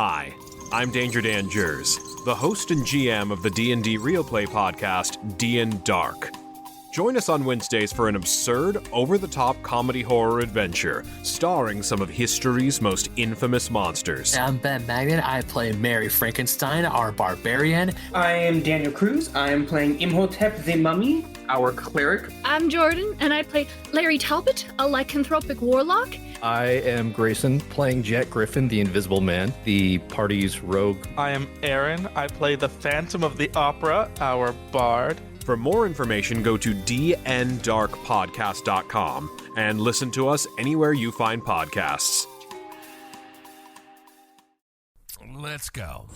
Hi, I'm Danger Dan Jers, the host and GM of the D&D Real Play podcast, D&D Dark. Join us on Wednesdays for an absurd, over-the-top comedy horror adventure, starring some of history's most infamous monsters. I'm Ben Magnet. I play Mary Frankenstein, our barbarian. I am Daniel Cruz. I am playing Imhotep the Mummy, our cleric. I'm Jordan, and I play Larry Talbot, a lycanthropic warlock. I am Grayson, playing Jet Griffin, the Invisible Man, the party's rogue. I am Aaron. I play the Phantom of the Opera, our bard. For more information, go to dndarkpodcast.com and listen to us anywhere you find podcasts. Let's go.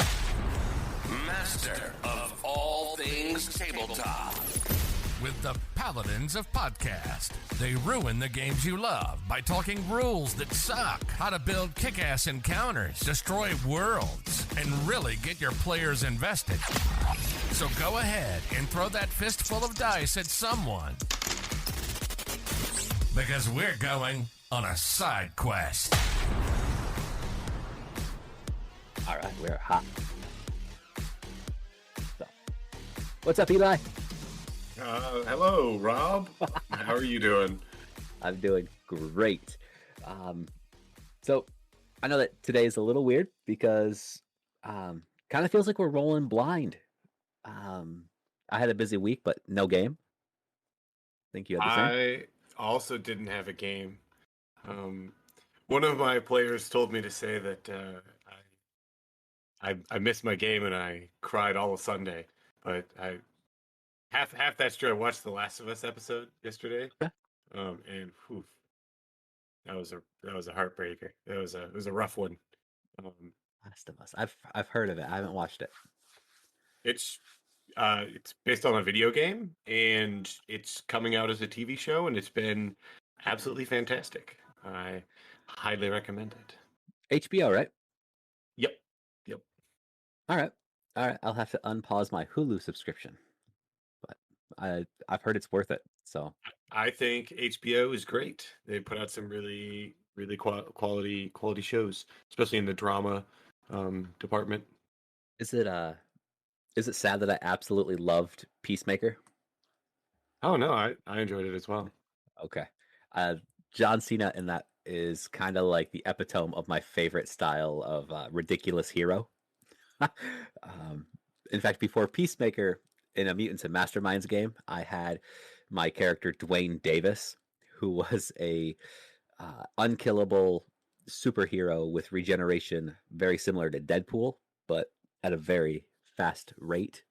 Master of all things tabletop. With the Paladins of Podcast. They ruin the games you love by talking rules that suck, how to build kick-ass encounters, destroy worlds, and really get your players invested. So go ahead and throw that fistful of dice at someone. Because we're going on a side quest. All right, we're hot. So, what's up, Eli? Hello, Rob. How are you doing? I'm doing great. So I know that today is a little weird because kind of feels like we're rolling blind. I had a busy week, but no game. Think you had the same? I also didn't have a game. One of my players told me to say that I missed my game and I cried all of Sunday, but half that's true. I watched the Last of Us episode yesterday, and whew, that was a heartbreaker. It was a rough one. Last of Us. I've heard of it. I haven't watched it. It's based on a video game, and it's coming out as a TV show, and it's been absolutely fantastic. I highly recommend it. HBO, right? Yep. All right. I'll have to unpause my Hulu subscription. I've heard it's worth it. So I think HBO is great. They put out some really quality shows, especially in the drama department. Is it sad that I absolutely loved Peacemaker? Oh no, I enjoyed it as well. Okay. John Cena in that is kind of like the epitome of my favorite style of ridiculous hero. In fact, before Peacemaker, in a Mutants and Masterminds game, I had my character Dwayne Davis, who was a unkillable superhero with regeneration, very similar to Deadpool, but at a very fast rate.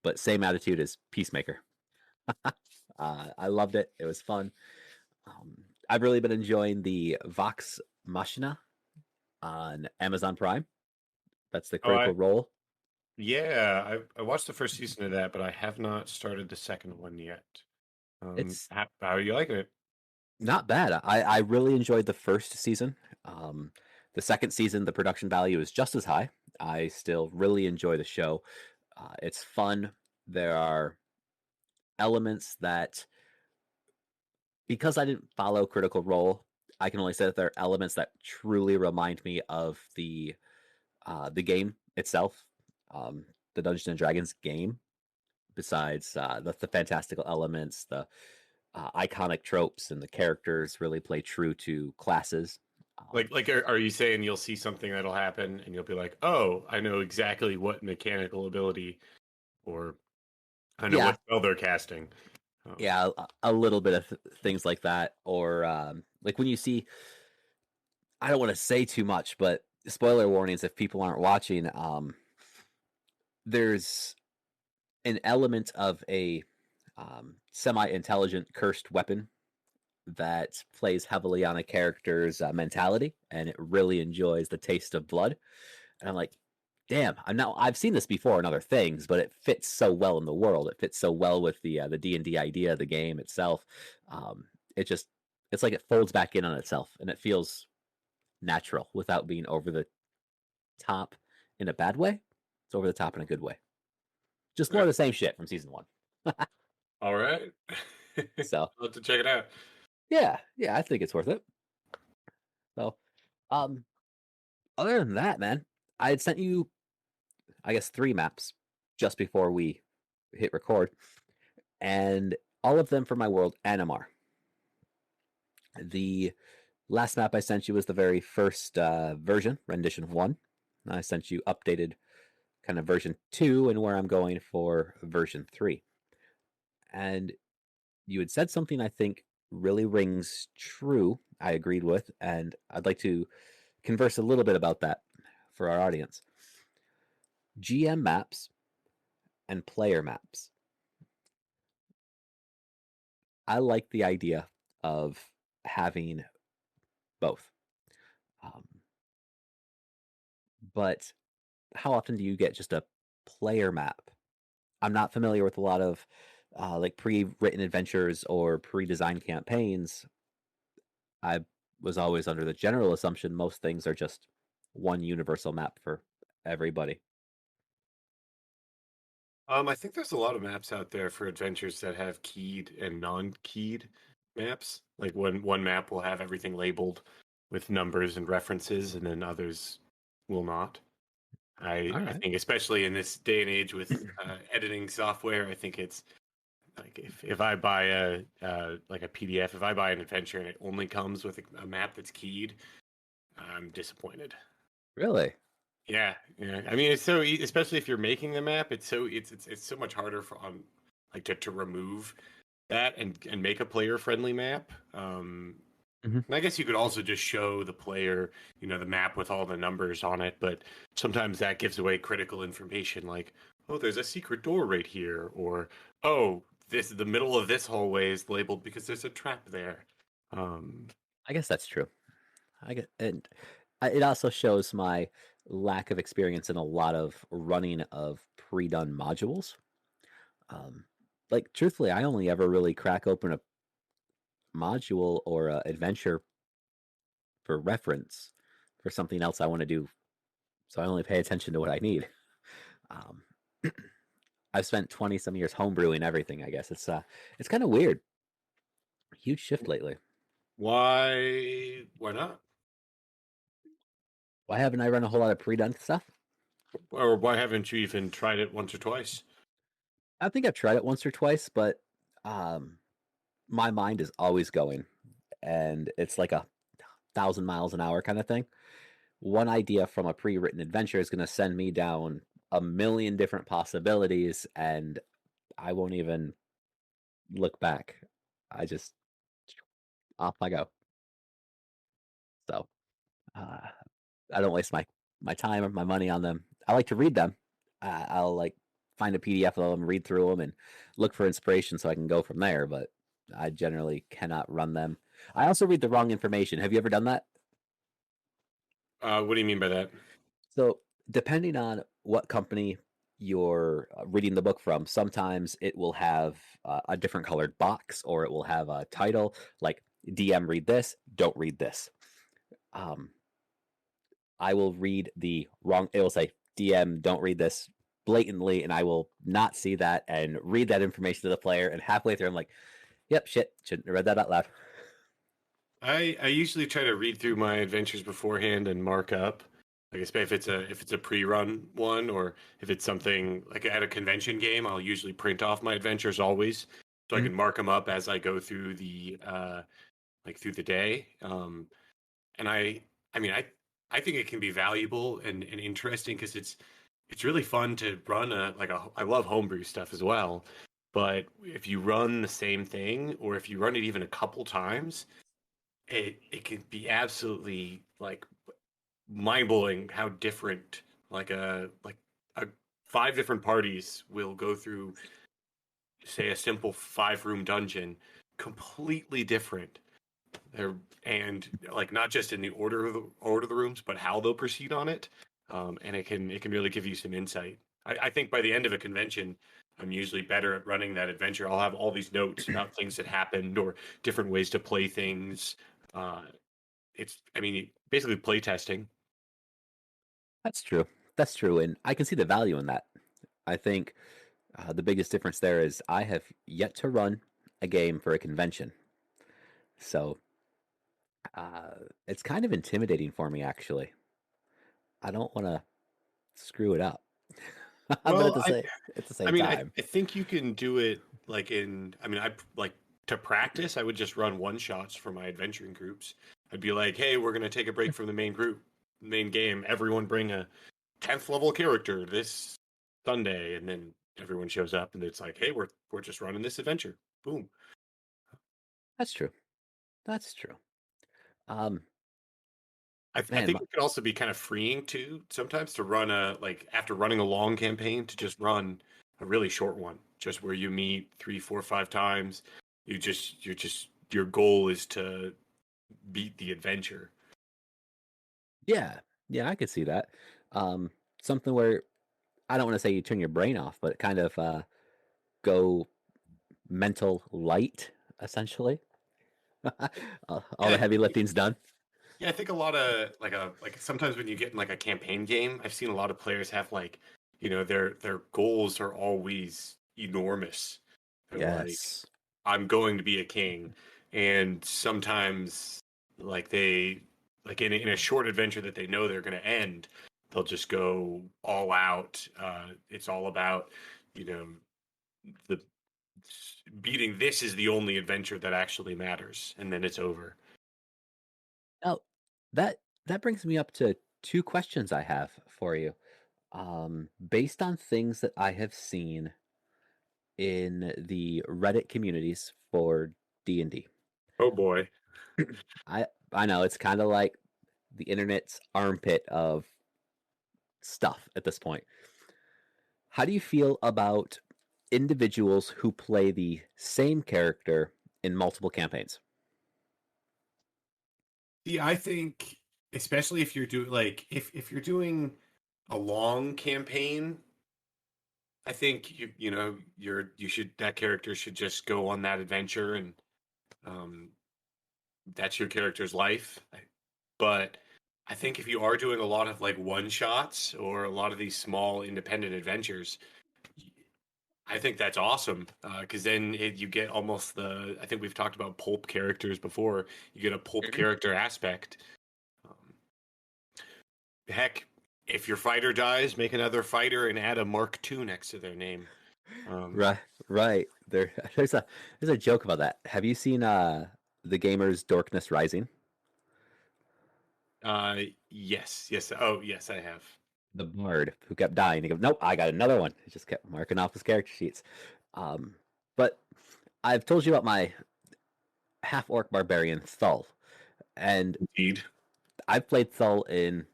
But same attitude as Peacemaker. I loved it. It was fun. I've really been enjoying the Vox Machina on Amazon Prime. That's the Critical Role. Yeah, I watched the first season of that, but I have not started the second one yet. How are you liking it? Not bad. I really enjoyed the first season. The second season, the production value is just as high. I still really enjoy the show. It's fun. There are elements that, because I didn't follow Critical Role, I can only say that there are elements that truly remind me of the game itself. The Dungeons and Dragons game, besides the fantastical elements, the iconic tropes, and the characters really play true to classes. Are you saying you'll see something that'll happen and you'll be like, oh, I know exactly what mechanical ability, or I know what spell they're casting? Yeah, a little bit of things like that, or like when you see, I don't want to say too much, but spoiler warnings if people aren't watching. There's an element of a semi-intelligent cursed weapon that plays heavily on a character's mentality, and it really enjoys the taste of blood. And I'm like, damn, I've seen this before in other things, but it fits so well in the world. It fits so well with the D&D idea of the game itself. It's like it folds back in on itself, and it feels natural without being over the top in a bad way. It's over the top in a good way. Just more of the same shit from season 1. All right. So I'll have to check it out. Yeah, I think it's worth it. So, Other than that, man, I had sent you, I guess, 3 maps just before we hit record, and all of them for my world Animar. The last map I sent you was the very first version, rendition 1. I sent you updated kind of version 2 and where I'm going for version 3. And you had said something I think really rings true, I agreed with, and I'd like to converse a little bit about that for our audience. GM maps and player maps. I like the idea of having both. Um, but how often do you get just a player map? I'm not familiar with a lot of like pre-written adventures or pre-designed campaigns. I was always under the general assumption most things are just one universal map for everybody. I think there's a lot of maps out there for adventures that have keyed and non-keyed maps. Like one map will have everything labeled with numbers and references, and then others will not. I think, especially in this day and age with editing software, I think it's like if I buy a like a PDF, if I buy an adventure and it only comes with a map that's keyed, I'm disappointed. Really? Yeah. I mean, it's so especially if you're making the map, it's so much harder for like to remove that and make a player friendly map. And I guess you could also just show the player, the map with all the numbers on it, but sometimes that gives away critical information, like, oh, there's a secret door right here, or oh, the middle of this hallway is labeled because there's a trap there. I guess that's true. And it also shows my lack of experience in a lot of running of pre-done modules. Like truthfully, I only ever really crack open a module or a adventure for reference for something else I want to do, so I only pay attention to what I need. Um, I've spent 20 some years homebrewing everything. I guess it's kind of weird. Huge shift lately. Why not? Why haven't I run a whole lot of pre-done stuff? Or why haven't you even tried it once or twice? I think I've tried it once or twice, but my mind is always going, and it's like 1,000 miles an hour kind of thing. One idea from a pre-written adventure is going to send me down a million different possibilities, and I won't even look back. I just off I go. So I don't waste my time or my money on them. I like to read them. I'll like find a PDF of them, read through them, and look for inspiration so I can go from there. But I generally cannot run them. I also read the wrong information. Have you ever done that? What do you mean by that? So depending on what company you're reading the book from, sometimes it will have a different colored box, or it will have a title like DM read this, don't read this. I will read the wrong, it will say DM don't read this blatantly, and I will not see that and read that information to the player, and halfway through I'm like, yep, shit, shouldn't have read that out loud. I usually try to read through my adventures beforehand and mark up. Like if it's a pre-run one, or if it's something like at a convention game, I'll usually print off my adventures always, so I can mark them up as I go through the through the day. And I mean I think it can be valuable and interesting because it's really fun to run I love homebrew stuff as well. But if you run the same thing, or if you run it even a couple times, it can be absolutely like mind-blowing how different like 5 different parties will go through, say, a simple 5-room dungeon, completely different. And like not just in the order of the rooms, but how they'll proceed on it. And it can really give you some insight. I think by the end of a convention, I'm usually better at running that adventure. I'll have all these notes about things that happened or different ways to play things. Basically play testing. That's true. That's true. And I can see the value in that. I think the biggest difference there is I have yet to run a game for a convention. So it's kind of intimidating for me, actually. I don't want to screw it up. But Well, at the same I mean, time, I think you can do it like I mean, like to practice, I would just run one shots for my adventuring groups. I'd be like, hey, we're going to take a break from the main game. Everyone bring a 10th level character this Sunday. And then everyone shows up and it's like, hey, we're just running this adventure. Boom. that's true. That's true. Um, I man, think it could also be kind of freeing too, sometimes to run like after running a long campaign to just run a really short one, just where you meet 3, 4, 5 times. Your goal is to beat the adventure. yeah, I could see that. Something where I don't want to say you turn your brain off, but kind of go mental light, essentially. All the heavy lifting's done. Yeah, I think a lot of like sometimes when you get in like a campaign game, I've seen a lot of players have like, their goals are always enormous. They're like, Yes. I'm going to be a king, and sometimes like they like in a short adventure that they know they're going to end, they'll just go all out. It's all about, the beating this is the only adventure that actually matters, and then it's over. Now, that brings me up to two questions I have for you. Based on things that I have seen in the Reddit communities for D&D. Oh boy. I know it's kind of like the internet's armpit of stuff at this point. How do you feel about individuals who play the same character in multiple campaigns? Yeah, I think especially if you're doing like if you're doing a long campaign, I think you should that character should just go on that adventure and um that's your character's life. But I think if you are doing a lot of like one shots or a lot of these small independent adventures, I think that's awesome because then you get almost I think we've talked about pulp characters before. You get a pulp character aspect. Um, Heck, if your fighter dies, make another fighter and add a Mark II next to their name. Right. There's a joke about that. Have you seen the gamers Dorkness Rising? Yes. Oh, yes, I have. The bard who kept dying. He goes, nope, I got another one. He just kept marking off his character sheets. But I've told you about my half orc barbarian Thull, and Indeed. I've played Thull in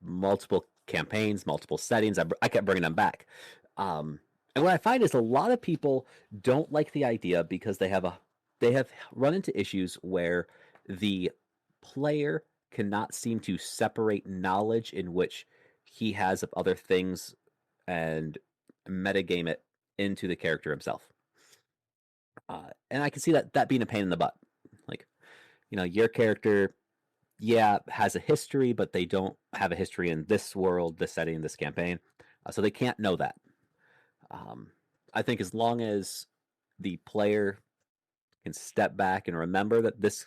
multiple campaigns, multiple settings. I kept bringing them back. And what I find is a lot of people don't like the idea because they have run into issues where the player cannot seem to separate knowledge in which he has of other things and metagame it into the character himself. And I can see that being a pain in the butt. Like, your character, has a history, but they don't have a history in this world, this setting, this campaign. So they can't know that. I think as long as the player can step back and remember that this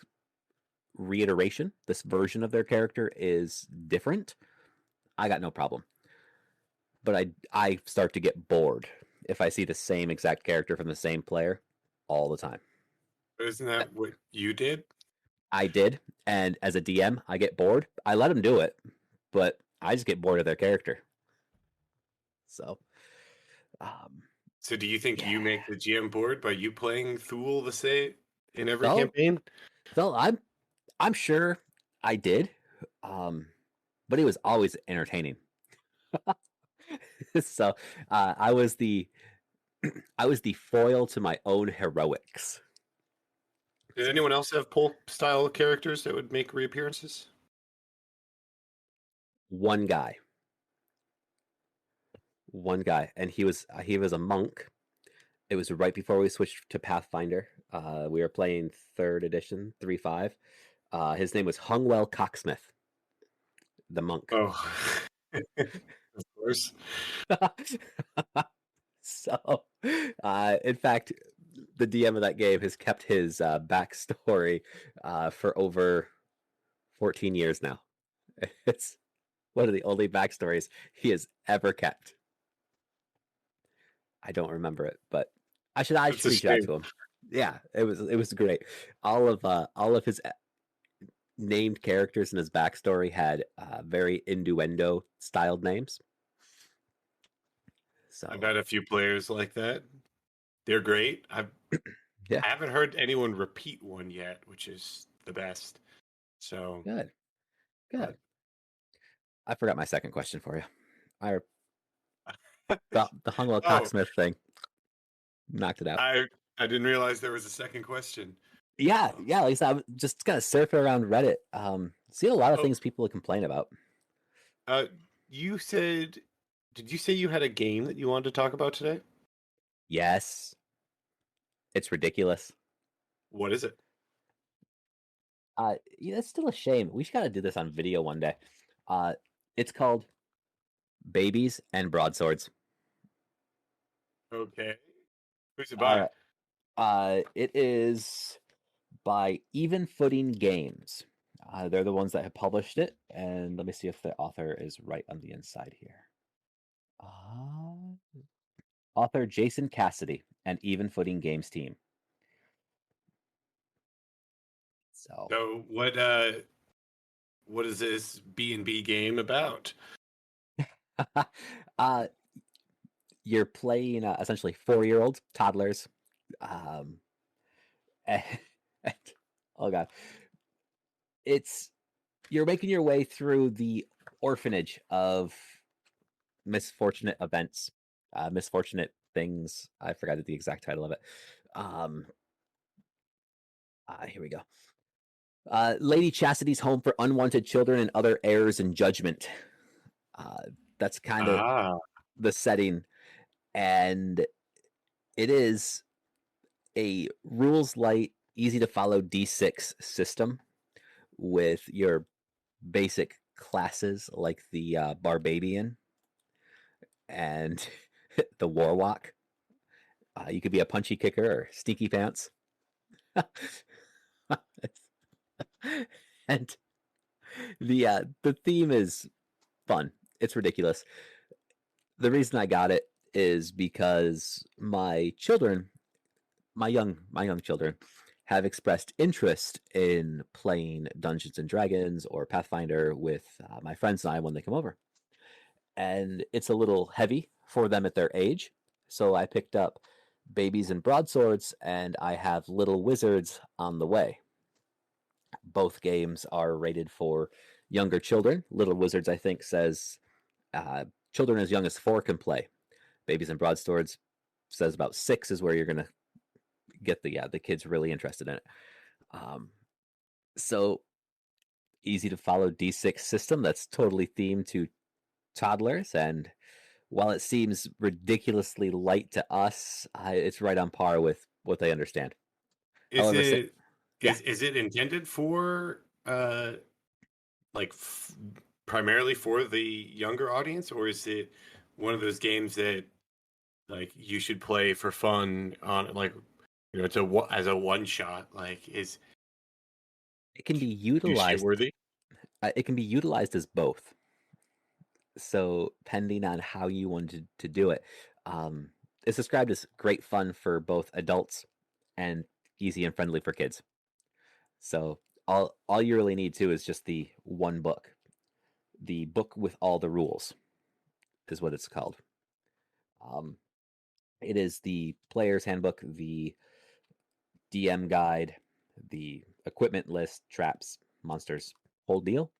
reiteration, this version of their character is different, I got no problem. But I start to get bored if I see the same exact character from the same player all the time. Isn't that what you did? I did, and as a DM, I get bored. I let them do it, but I just get bored of their character. So, so do you think you make the GM board by you playing Thule the same in every Well, campaign? Well, I'm sure I did, but it was always entertaining. So I was the foil to my own heroics. Does anyone else have pulp style characters that would make reappearances? One guy, and he was a monk. It was right before we switched to Pathfinder. We were playing 3rd edition, 3.5. His name was Hungwell Cocksmith, the monk. Oh, of course. So, in fact, the DM of that game has kept his backstory for over 14 years now. It's one of the only backstories he has ever kept. I don't remember it, but I should It's a reach out shame. to him. Yeah, it was great. All of his named characters in his backstory had very innuendo styled names. So I've had a few players like that. They're great. yeah, I haven't heard anyone repeat one yet, which is the best. So good. I forgot my second question for you. I the Hungwell Oh, Cocksmith thing knocked it out. I didn't realize there was a second question. Yeah, like I said, I was just kind of surfing around Reddit. Seeing a lot of Oh. things people complain about. You said, did you say you had a game that you wanted to talk about today? Yes, it's ridiculous. What is it? Yeah, it's still a shame. We should gotta do this on video one day. It's called Babies and Broadswords. Okay. Who's it by? It is by Even Footing Games. They're the ones that have published it, and let me see if the author is right on the inside here. Author Jason Cassidy and Even Footing Games team. So what is this B&B game about? You're playing essentially 4-year-old toddlers. And, oh god, you're making your way through the orphanage of misfortunate events, misfortunate things. I forgot the exact title of it. Here we go. Lady Chastity's home for unwanted children and other errors in judgment. That's kind of the setting, and it is a rules light, easy to follow D6 system with your basic classes like the Barbadian and the Warlock. You could be a punchy kicker or sneaky pants. And the theme is fun. It's ridiculous. The reason I got it is because my young children have expressed interest in playing Dungeons and Dragons or Pathfinder with my friends and I when they come over. And it's a little heavy for them at their age. So I picked up Babies and Broadswords, and I have Little Wizards on the way. Both games are rated for younger children. Little Wizards, I think, says children as young as 4 can play. Babies and Broadswords says about 6 is where you're going to get the kids really interested in it. So easy to follow D6 system that's totally themed to toddlers, and while it seems ridiculously light to us, it's right on par with what they understand. Is it intended for primarily for the younger audience, or is it one of those games that like you should play for fun on as a one shot? It can be utilized worthy? It can be utilized as both. So depending on how you wanted to do it, it's described as great fun for both adults and easy and friendly for kids. So all you really need to is just the one book. The book with all the rules is what it's called. It is the player's handbook, the DM guide, the equipment list, traps, monsters, whole deal.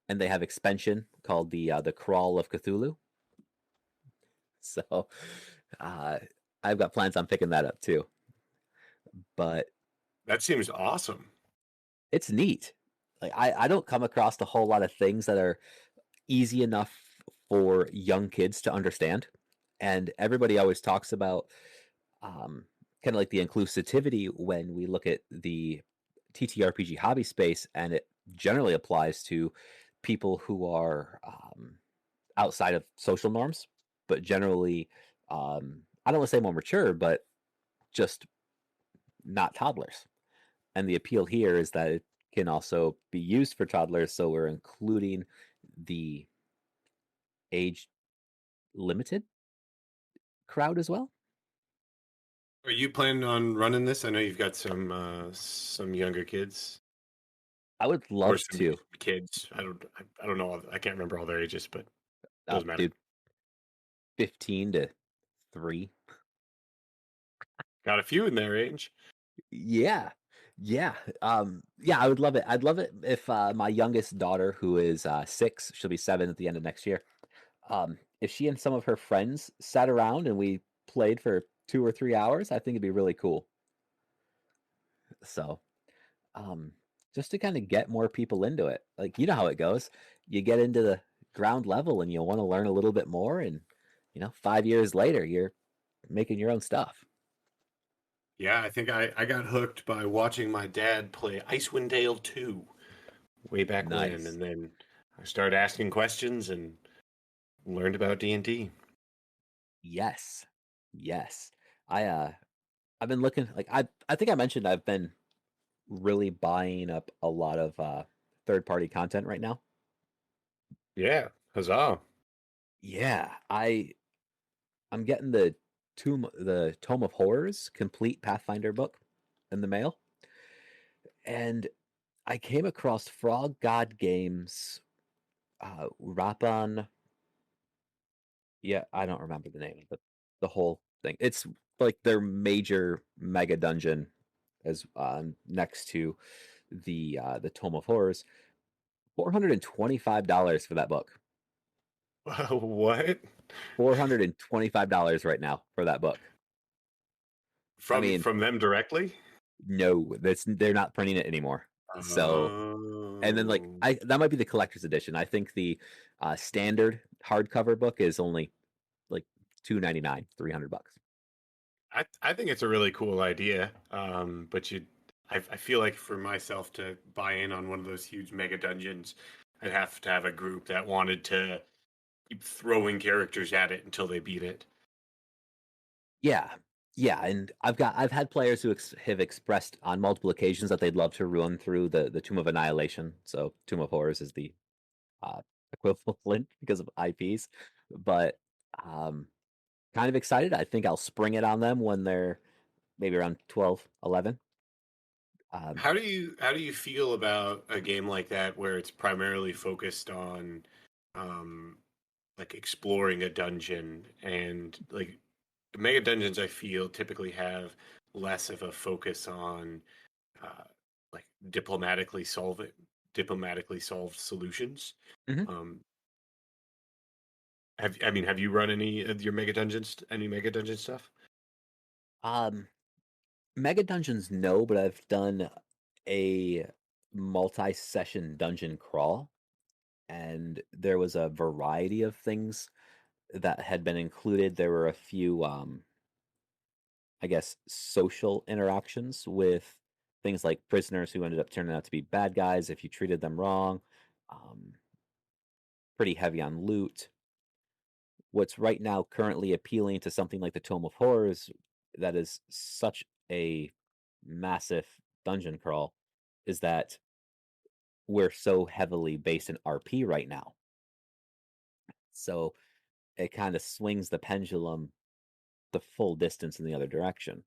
And they have expansion called the Crawl of Cthulhu. So I've got plans on picking that up too. But that seems awesome. It's neat. Like I don't come across a whole lot of things that are easy enough for young kids to understand. And everybody always talks about kind of like the inclusivity when we look at the TTRPG hobby space, and it generally applies to people who are outside of social norms, but generally, I don't want to say more mature, but just not toddlers. And the appeal here is that it can also be used for toddlers, so we're including the age limited crowd as well. Are you planning on running this? I know you've got some younger kids I would or love some to. kids. I don't know. I can't remember all their ages, but doesn't matter. Dude, 15 to 3. Got a few in their range. Yeah. Yeah. Yeah, I would love it. I'd love it if my youngest daughter, who is 6, she'll be 7 at the end of next year. If she and some of her friends sat around and we played for 2 or 3 hours, I think it'd be really cool. So, just to kind of get more people into it. Like, you know how it goes. You get into the ground level and you want to learn a little bit more, and 5 years later, you're making your own stuff. Yeah, I think I got hooked by watching my dad play Icewind Dale 2 way back Nice. when, and then I started asking questions and learned about D&D. Yes. I've been looking, like, I think I mentioned I've been really buying up a lot of third-party content right now. Yeah, huzzah. Yeah, I'm getting the Tome of Horrors complete Pathfinder book in the mail. And I came across Frog God Games Rapon. Yeah, I don't remember the name, but the whole thing. It's like their major mega dungeon as next to the Tome of Horrors. $425 for that book. What? $425 right now for that book. From them directly? No, they're not printing it anymore. So, and then that might be the collector's edition. I think the standard hardcover book is only like $299, $300. I think it's a really cool idea. But I feel like for myself to buy in on one of those huge mega dungeons, I'd have to have a group that wanted to keep throwing characters at it until they beat it. Yeah, and I've had players who have expressed on multiple occasions that they'd love to run through the Tomb of Annihilation. So Tomb of Horrors is the equivalent because of IPs, but kind of excited. I think I'll spring it on them when they're maybe around 12, 11. How do you feel about a game like that where it's primarily focused on like exploring a dungeon, and like mega dungeons I feel typically have less of a focus on like diplomatically solved solutions. Mm-hmm. Have you run any of your mega dungeon stuff? Mega dungeons, no, but I've done a multi-session dungeon crawl, and there was a variety of things that had been included. There were a few, I guess, social interactions with things like prisoners who ended up turning out to be bad guys if you treated them wrong. Pretty heavy on loot. What's right now currently appealing to something like the Tome of Horrors, that is such a massive dungeon crawl, is that we're so heavily based in RP right now. So it kind of swings the pendulum the full distance in the other direction.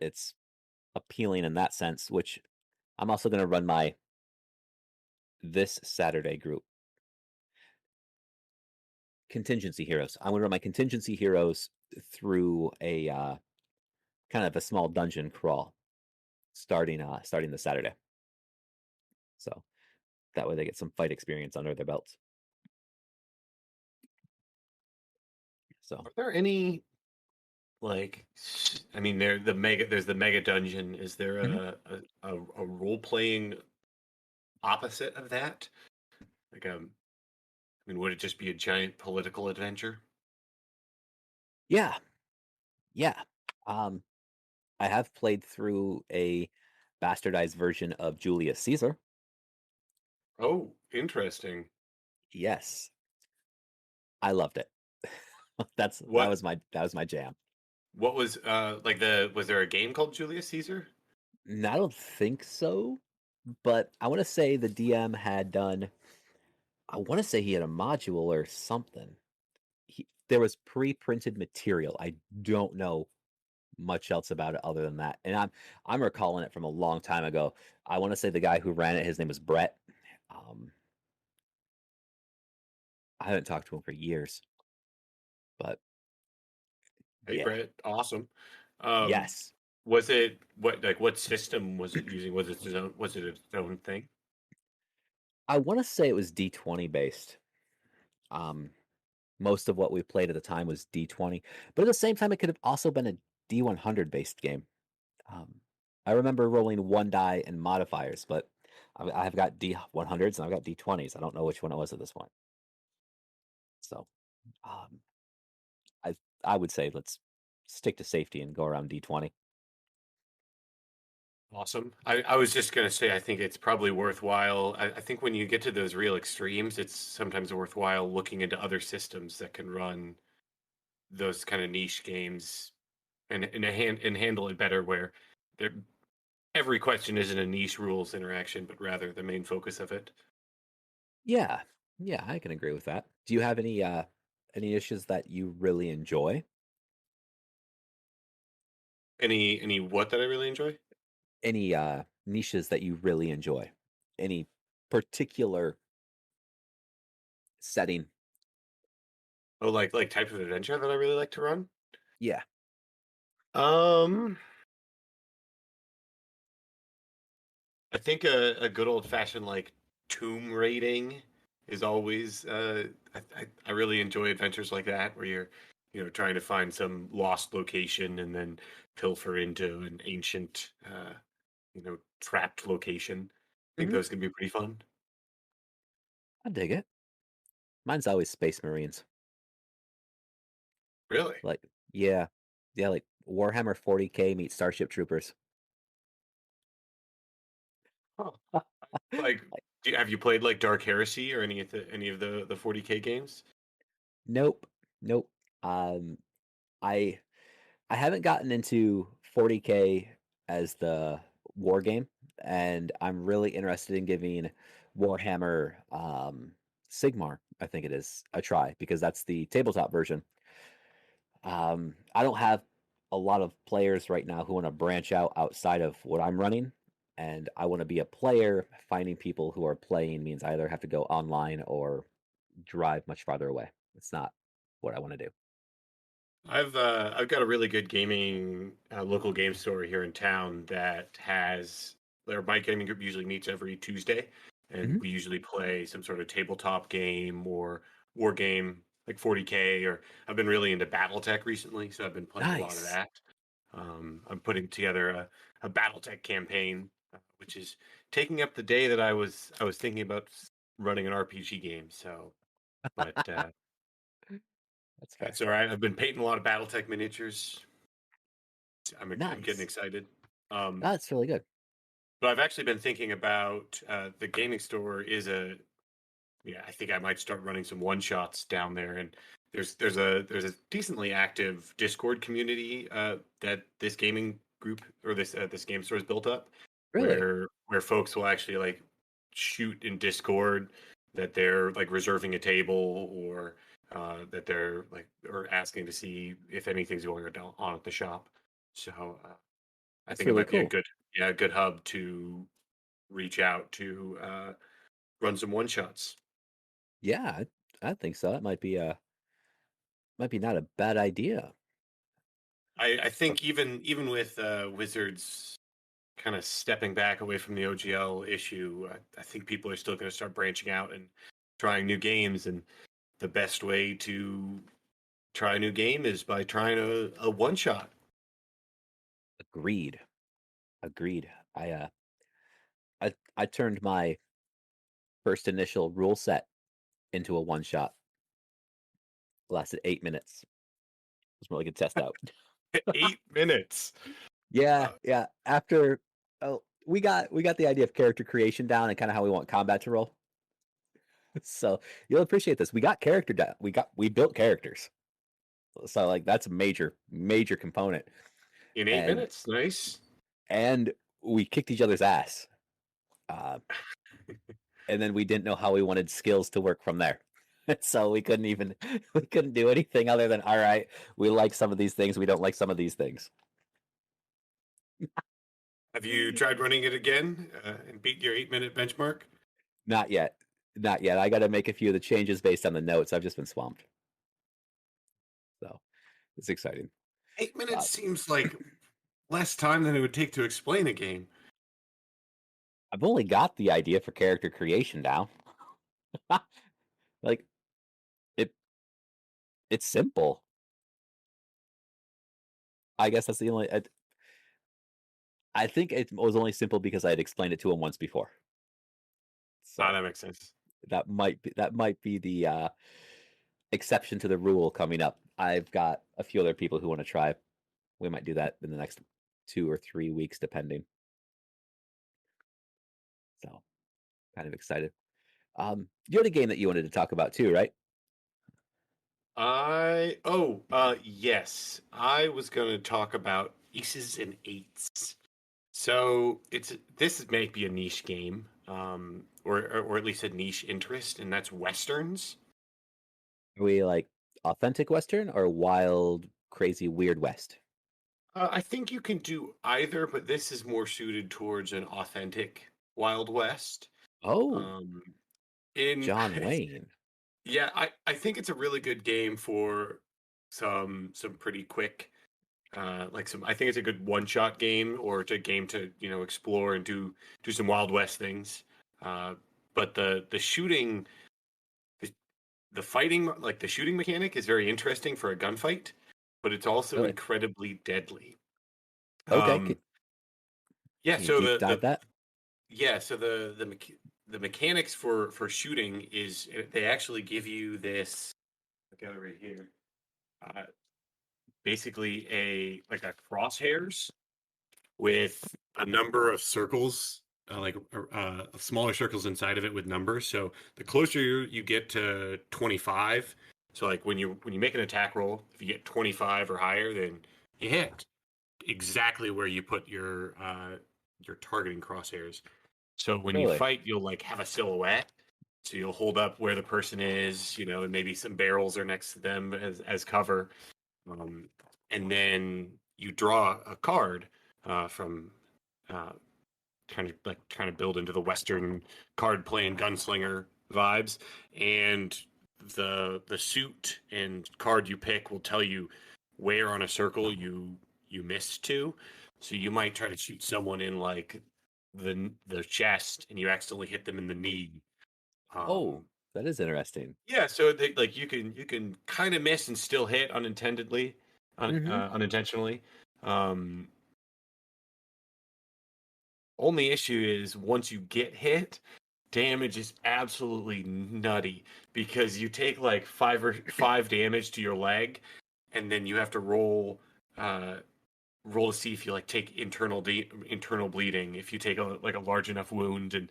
It's appealing in that sense, which I'm also going to run my this Saturday group. Contingency Heroes. I'm going to run my Contingency Heroes through a kind of a small dungeon crawl starting this Saturday. So that way they get some fight experience under their belts. So are there any there's the mega dungeon. Is there a role playing opposite of that? Would it just be a giant political adventure? Yeah. I have played through a bastardized version of Julius Caesar. Oh, interesting. Yes, I loved it. That was my jam. What was was there a game called Julius Caesar? I don't think so, but I want to say the DM had done I want to say he had a module or something. There was pre-printed material. I don't know much else about it other than that. And I'm recalling it from a long time ago. I want to say the guy who ran it, his name was Brett. I haven't talked to him for years, but Hey, yeah, Brett, awesome. yes. Was it what system was it using? Was it its own thing? I want to say it was D20 based. Most of what we played at the time was D20, but at the same time, it could have also been a D100 based game. I remember rolling one die and modifiers, but I've got D100s and I've got D20s. I don't know which one it was at this point. So, um, I would say let's stick to safety and go around D20. Awesome. I was just gonna say I think it's probably worthwhile. I think when you get to those real extremes, it's sometimes worthwhile looking into other systems that can run those kind of niche games and handle it better where they're every question isn't a niche rules interaction, but rather the main focus of it. Yeah, yeah, I can agree with that. Do you have any issues that you really enjoy? Any what that I really enjoy? Any niches that you really enjoy? Any particular setting? Oh, like type of adventure that I really like to run? Yeah. Um, I think a good old fashioned like tomb raiding is always I really enjoy adventures like that where you're trying to find some lost location and then pilfer into an ancient trapped location. I think Mhm. those can be pretty fun. I dig it. Mine's always Space Marines. Really? Like, yeah, yeah, like Warhammer 40K meets Starship Troopers. Huh. Like, have you played like Dark Heresy or any of the 40K games? Nope, nope. Um, I I haven't gotten into 40K as the war game, and I'm really interested in giving Warhammer Sigmar, I think it is, a try because that's the tabletop version. I don't have a lot of players right now who want to branch out outside of what I'm running, and I want to be a player. Finding people who are playing means I either have to go online or drive much farther away. It's not what I want to do. I've got a really good gaming local game store here in town that has my gaming group usually meets every Tuesday, and Mhm. we usually play some sort of tabletop game or war game like 40K. Or I've been really into BattleTech recently, so I've been playing a lot of Nice. that. I'm putting together a BattleTech campaign, which is taking up the day that I was thinking about running an RPG game. So, but That's fair. that's all right. I've been painting a lot of BattleTech miniatures. I'm getting Nice. excited. Um, That's really good. but I've actually been thinking about the gaming store is yeah. I think I might start running some one shots down there, and there's a decently active Discord community that this gaming group or this game store is built up, Really? where folks will actually like shoot in Discord that they're like reserving a table or that they're like or asking to see if anything's going on at the shop. So I That's think it really might be a cool. good hub to reach out to run some one shots. Yeah, I think so. That might be not a bad idea. I think even with Wizards kind of stepping back away from the OGL issue, I think people are still going to start branching out and trying new games. And the best way to try a new game is by trying a one shot. Agreed. Agreed. I turned my first initial rule set into a one shot. Lasted 8 minutes. It was really good test out. 8 minutes. Yeah, Uh, yeah. After we got the idea of character creation down and kind of how we want combat to roll. So you'll appreciate this. We got character down. We built characters. So like that's a major component. in eight And minutes, nice. and we kicked each other's ass. Uh, and then we didn't know how we wanted skills to work from there. So we couldn't do anything other than, all right, we like some of these things, we don't like some of these things. Have you tried running it again and beat your 8-minute benchmark? Not yet. Not yet. I got to make a few of the changes based on the notes. I've just been swamped. So it's exciting. 8 minutes seems like less time than it would take to explain a game. I've only got the idea for character creation now. Like, it's simple. I guess that's the only. I think it was only simple because I had explained it to him once before. So that makes sense. That might be the exception to the rule coming up. I've got a few other people who want to try. We might do that in the next 2 or 3 weeks, depending. So, kind of excited. You had a game that you wanted to talk about too, right? Yes. I was going to talk about aces and eights. So this may be a niche game, or at least a niche interest, and that's westerns. Are we like authentic Western or wild, crazy, weird West? I think you can do either, but this is more suited towards an authentic Wild West. Oh, in John Wayne. Yeah, I think it's a really good game for some pretty quick, I think it's a good one-shot game, or it's a game to explore and do some Wild West things. But the shooting, the fighting, like the shooting mechanic is very interesting for a gunfight, but it's also Really? incredibly deadly. Okay. Yeah, Can so you deep dive that? the mechanics for shooting is they actually give you this. I got it right here. Basically a crosshairs with a number of circles, smaller circles inside of it with numbers. So the closer you get to 25, so like when you make an attack roll, if you get 25 or higher, then you hit exactly where you put your targeting crosshairs. So when you fight, you'll like have a silhouette. So you'll hold up where the person is, and maybe some barrels are next to them as cover. And then you draw a card from trying to build into the Western card playing gunslinger vibes. And the suit and card you pick will tell you where on a circle you missed to. So you might try to shoot someone in like the chest, and you accidentally hit them in the knee. That is interesting. Yeah, so you can kind of miss and still hit unintentionally. Only issue is once you get hit, damage is absolutely nutty because you take like 5 damage to your leg, and then you have to roll to see if you like take internal bleeding if you take a large enough wound. And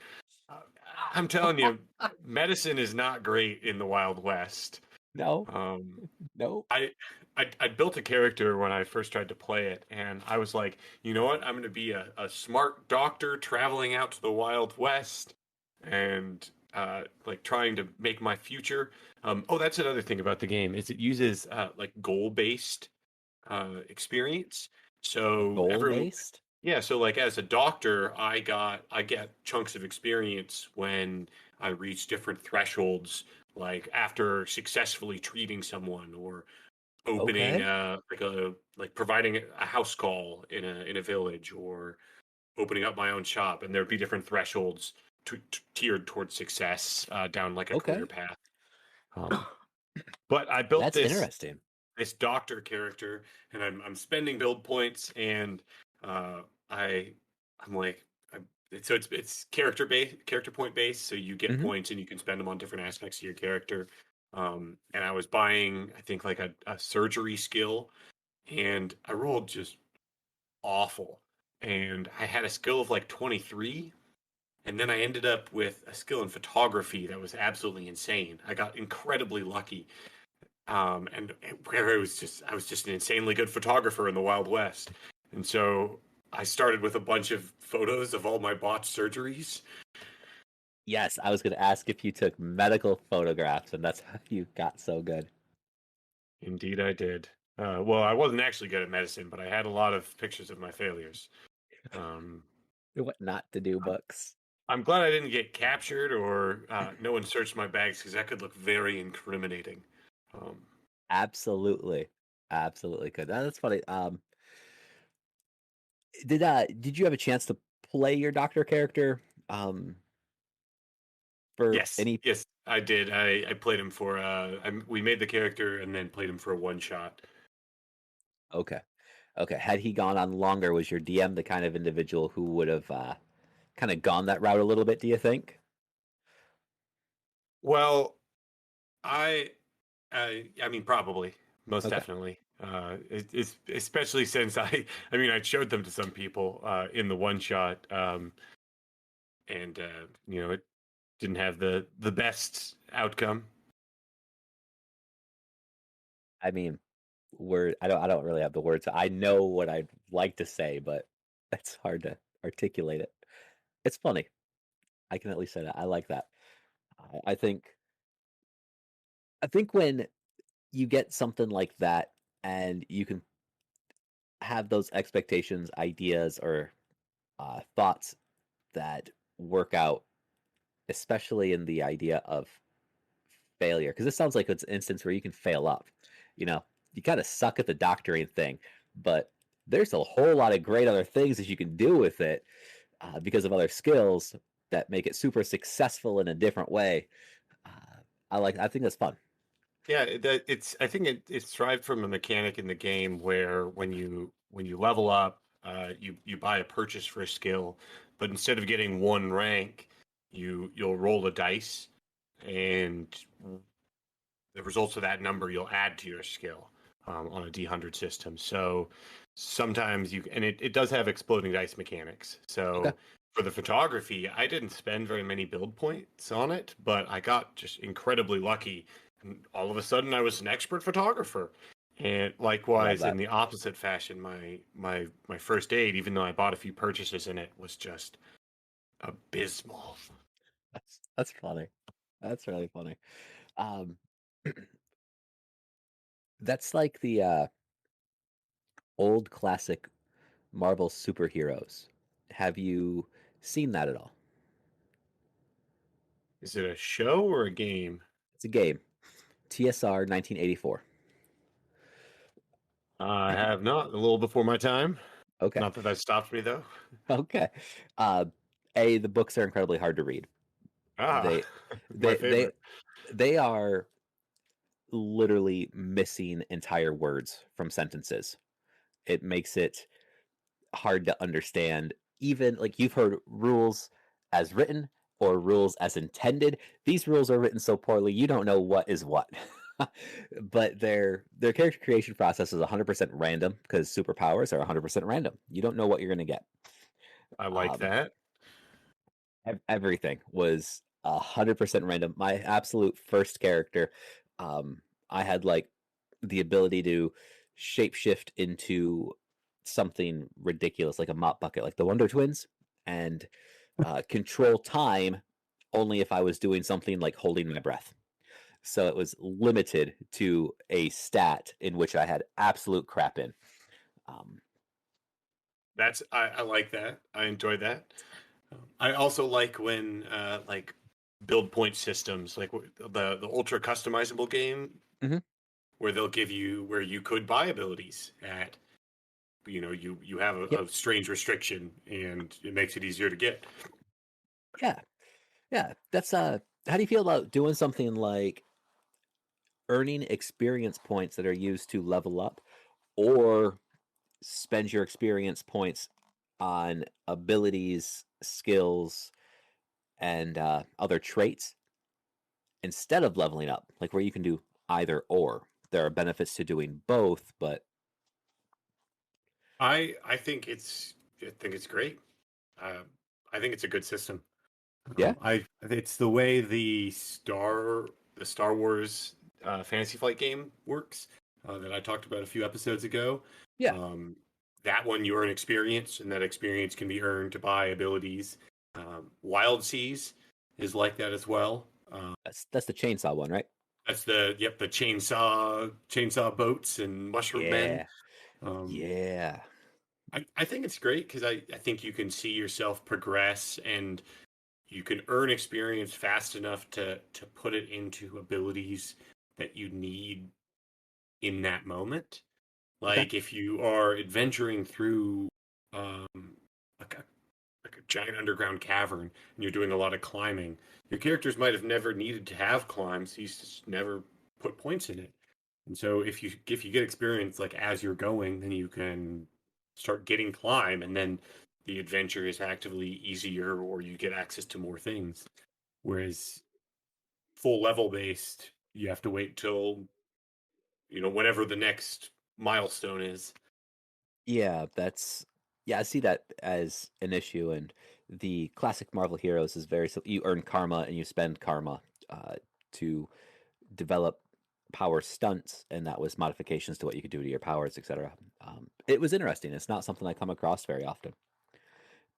I'm telling you, medicine is not great in the Wild West. No. No. I built a character when I first tried to play it, and I was like, you know what? I'm going to be a smart doctor traveling out to the Wild West and trying to make my future. That's another thing about the game is it uses goal-based experience. So goal-based? Yeah, so like as a doctor, I get chunks of experience when I reach different thresholds, like after successfully treating someone or opening providing a house call in a village, or opening up my own shop, and there'd be different thresholds tiered towards success down like a career path. But I built That's interesting. This doctor character, and I'm spending build points, and it's character point based, so you get points and you can spend them on different aspects of your character. And I was buying, I think, like a surgery skill, and I rolled just awful. And I had a skill of like 23, and then I ended up with a skill in photography that was absolutely insane. I got incredibly lucky. And where I was just an insanely good photographer in the Wild West. And so I started with a bunch of photos of all my botched surgeries. Yes, I was going to ask if you took medical photographs, and that's how you got so good. Indeed, I did. Well, I wasn't actually good at medicine, but I had a lot of pictures of my failures. What not to do books. I'm glad I didn't get captured or no one searched my bags because that could look very incriminating. Absolutely, absolutely could. That's funny. Did you have a chance to play your doctor character? For Yes, any yes, I did. I played him for. We made the character and then played him for a one shot. Okay. Okay. Had he gone on longer, was your DM the kind of individual who would have kind of gone that route a little bit, do you think? Well, I mean, probably, most Okay. definitely. It's especially since I mean, I showed them to some people in the one shot, and it didn't have the best outcome. I mean, I don't really have the words. I know what I'd like to say, but it's hard to articulate it. It's funny. I can at least say that. I like that. I think when you get something like that and you can have those expectations, ideas, or thoughts that work out, especially in the idea of failure, because this sounds like it's an instance where you can fail up. You kind of suck at the doctoring thing, but there's a whole lot of great other things that you can do with it because of other skills that make it super successful in a different way. I think that's fun. Yeah, I think it's derived from a mechanic in the game where when you level up, you buy a purchase for a skill, but instead of getting one rank, you'll roll a dice, and the results of that number you'll add to your skill on a D100 system. So sometimes it does have exploding dice mechanics. So Okay. for the photography, I didn't spend very many build points on it, but I got just incredibly lucky. And all of a sudden, I was an expert photographer. And likewise, that. in the opposite fashion, my first aid, even though I bought a few purchases in it, was just abysmal. That's funny. That's really funny. Um, that's like the old classic Marvel superheroes. Have you seen that at all? Is it a show or a game? It's a game. TSR 1984. I have not. A little before my time. Okay. Not that that stopped me though. Okay. The books are incredibly hard to read. They, My they, favorite. they are literally missing entire words from sentences. It makes it hard to understand. Even like you've heard rules as written or rules as intended. These rules are written so poorly you don't know what is what. But their character creation process is 100% random because superpowers are 100% random. You don't know what you're going to get. I like Um, that. Everything was 100% random. My absolute first character, I had like the ability to shapeshift into something ridiculous, like a mop bucket, like the Wonder Twins, and control time only if I was doing something like holding my breath. So it was limited to a stat in which I had absolute crap in. Um, I like that. I enjoy that. I also like when like build point systems, like the ultra customizable game, Mhm. where they'll give you where you could buy abilities at. You have Yep. a strange restriction, and it makes it easier to get. Yeah, yeah. That's how do you feel about doing something like earning experience points that are used to level up, or spend your experience points on abilities, skills, and other traits instead of leveling up, like where you can do either or. There are benefits to doing both, but I think it's great. Uh, I think it's a good system. yeah, It's the way the Star Wars Fantasy Flight game works that I talked about a few episodes ago. yeah, That one you earn experience, and that experience can be earned to buy abilities. Wild Seas is like that as well. That's the chainsaw one, right? That's the chainsaw boats and mushroom men. Yeah. I think it's great because I think you can see yourself progress and you can earn experience fast enough to put it into abilities that you need in that moment. Like if you are adventuring through like a giant underground cavern and you're doing a lot of climbing, your characters might have never needed to have climbs. He's just never put points in it. And so if you get experience like as you're going, then you can start getting climb, and then the adventure is actively easier, or you get access to more things. Whereas full level based, you have to wait till whenever the next milestone is. Yeah, I see that as an issue, and the classic Marvel heroes is you earn karma and you spend karma to develop power stunts, and that was modifications to what you could do to your powers, etc. It was interesting. It's not something I come across very often.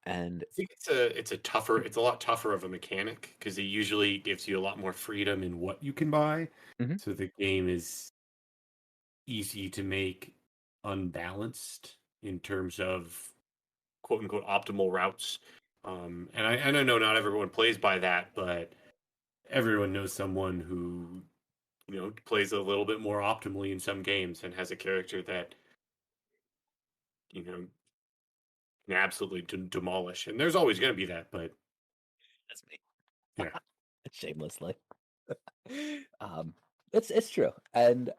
And I think it's a lot tougher of a mechanic because it usually gives you a lot more freedom in what you can buy. So the game is easy to make unbalanced in terms of quote unquote optimal routes. And I know not everyone plays by that, but everyone knows someone who plays a little bit more optimally in some games and has a character that can absolutely demolish. And there's always going to be that, but that's me. Yeah. Shamelessly. It's true, and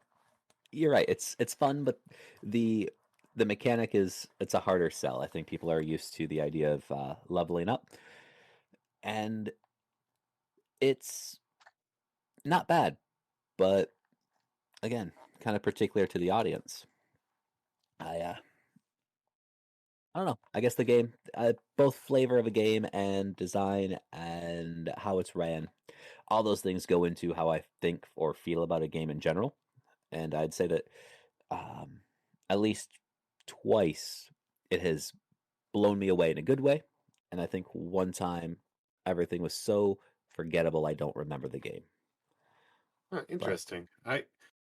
you're right. It's fun, but the mechanic it's a harder sell. I think people are used to the idea of leveling up, and it's not bad, but again, kind of particular to the audience. I don't know. I guess the game, both flavor of a game and design and how it's ran, all those things go into how I think or feel about a game in general. And I'd say that at least twice it has blown me away in a good way. And I think one time everything was so forgettable I don't remember the game. Interesting.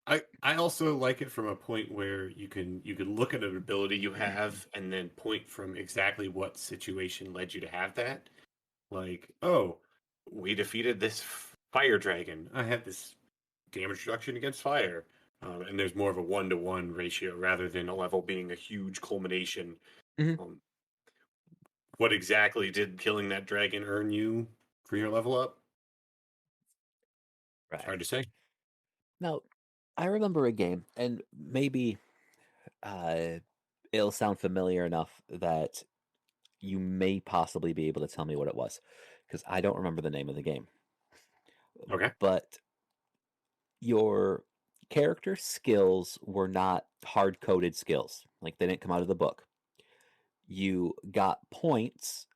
I also like it from a point where you can look at an ability you have and then point from exactly what situation led you to have that. Like, oh, we defeated this fire dragon. I had this damage reduction against fire. And there's more of a 1-to-1 ratio rather than a level being a huge culmination. What exactly did killing that dragon earn you for your level up? Right. Hard to say. Now, I remember a game, and maybe it'll sound familiar enough that you may possibly be able to tell me what it was, because I don't remember the name of the game. Okay. But your character skills were not hard-coded skills. Like, they didn't come out of the book. You got points,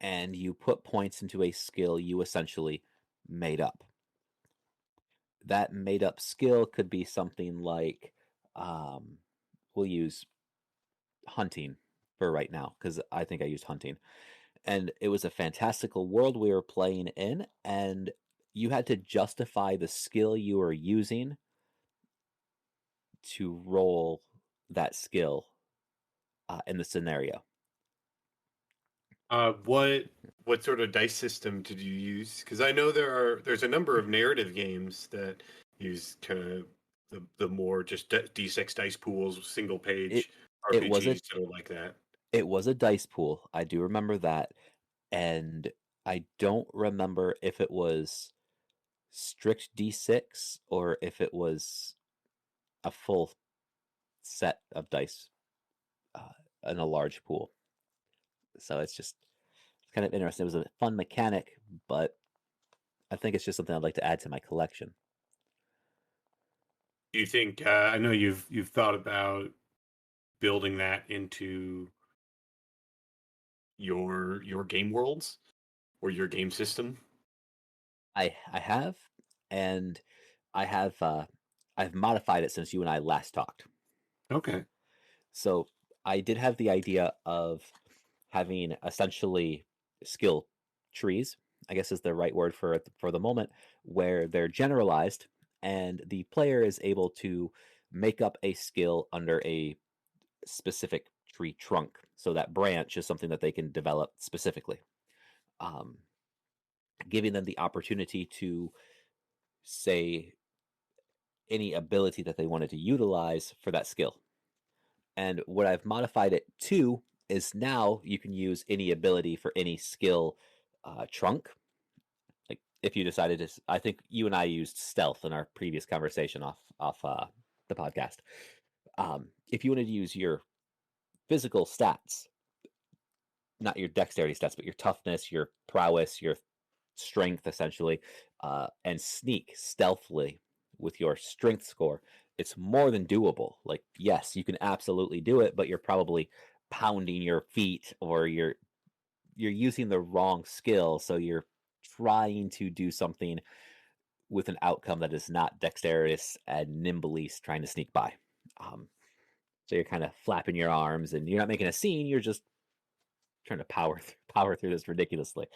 and you put points into a skill you essentially made up. That made-up skill could be something like, we'll use hunting for right now, because I think I used hunting. And it was a fantastical world we were playing in, and you had to justify the skill you were using to roll that skill in the scenario. What sort of dice system did you use? Because I know there's a number of narrative games that use kind of the more just D6 dice pools, single page RPGs that are like that. It was a dice pool. I do remember that, and I don't remember if it was strict D6 or if it was a full set of dice in a large pool. So it's kind of interesting. It was a fun mechanic, but I think it's just something I'd like to add to my collection. Do you think I know you've thought about building that into your game worlds or your game system? I have, and I've modified it since you and I last talked. Okay. So I did have the idea of having essentially skill trees, I guess is the right word for the moment, where they're generalized, and the player is able to make up a skill under a specific tree trunk. So that branch is something that they can develop specifically, giving them the opportunity to say any ability that they wanted to utilize for that skill. And what I've modified it to is now you can use any ability for any skill trunk. Like if you decided to, I think you and I used stealth in our previous conversation off the podcast. If you wanted to use your physical stats, not your dexterity stats, but your toughness, your prowess, your strength, essentially, and sneak stealthily with your strength score, it's more than doable. Like, yes, you can absolutely do it, but you're probably pounding your feet, or you're using the wrong skill, so you're trying to do something with an outcome that is not dexterous and nimbly trying to sneak by. So you're kind of flapping your arms, and you're not making a scene. You're just trying to power through this ridiculously.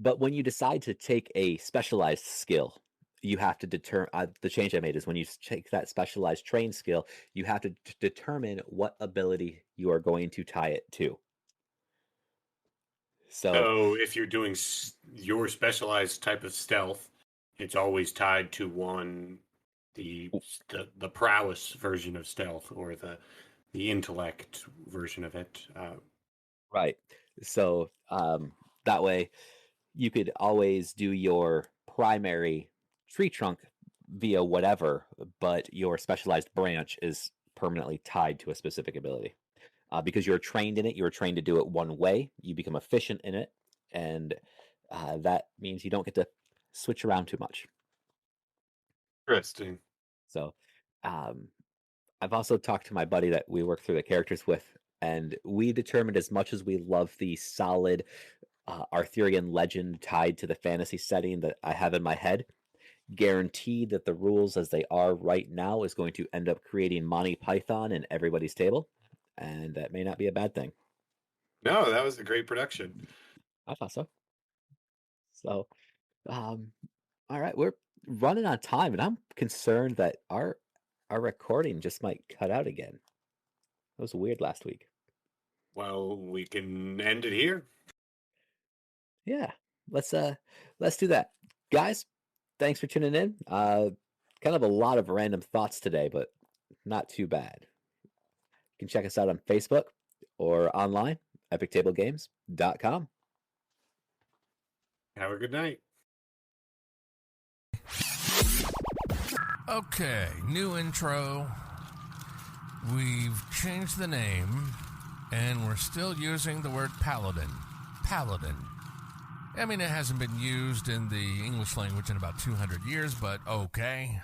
But when you decide to take a specialized skill, you have to determine the change I made is when you take that specialized train skill, you have to determine what ability you are going to tie it to. So if you're doing your specialized type of stealth, it's always tied to the prowess version of stealth, or the intellect version of it. Right. So that way you could always do your primary tree trunk via whatever, but your specialized branch is permanently tied to a specific ability. Because you're trained in it, you're trained to do it one way, you become efficient in it, and that means you don't get to switch around too much. Interesting. So I've also talked to my buddy that we work through the characters with, and we determined, as much as we love the solid Arthurian legend tied to the fantasy setting that I have in my head, guaranteed that the rules as they are right now is going to end up creating Monty Python in everybody's table, and that may not be a bad thing. No, that was a great production. I thought so. So, all right, we're running on time, and I'm concerned that our recording just might cut out again. That was weird last week. Well, we can end it here. Yeah, let's do that, guys. Thanks for tuning in. Kind of a lot of random thoughts today, but not too bad. You can check us out on Facebook or online, epictablegames.com. Have a good night. Okay, new intro. We've changed the name, and we're still using the word paladin. Paladin. I mean, it hasn't been used in the English language in about 200 years, but okay.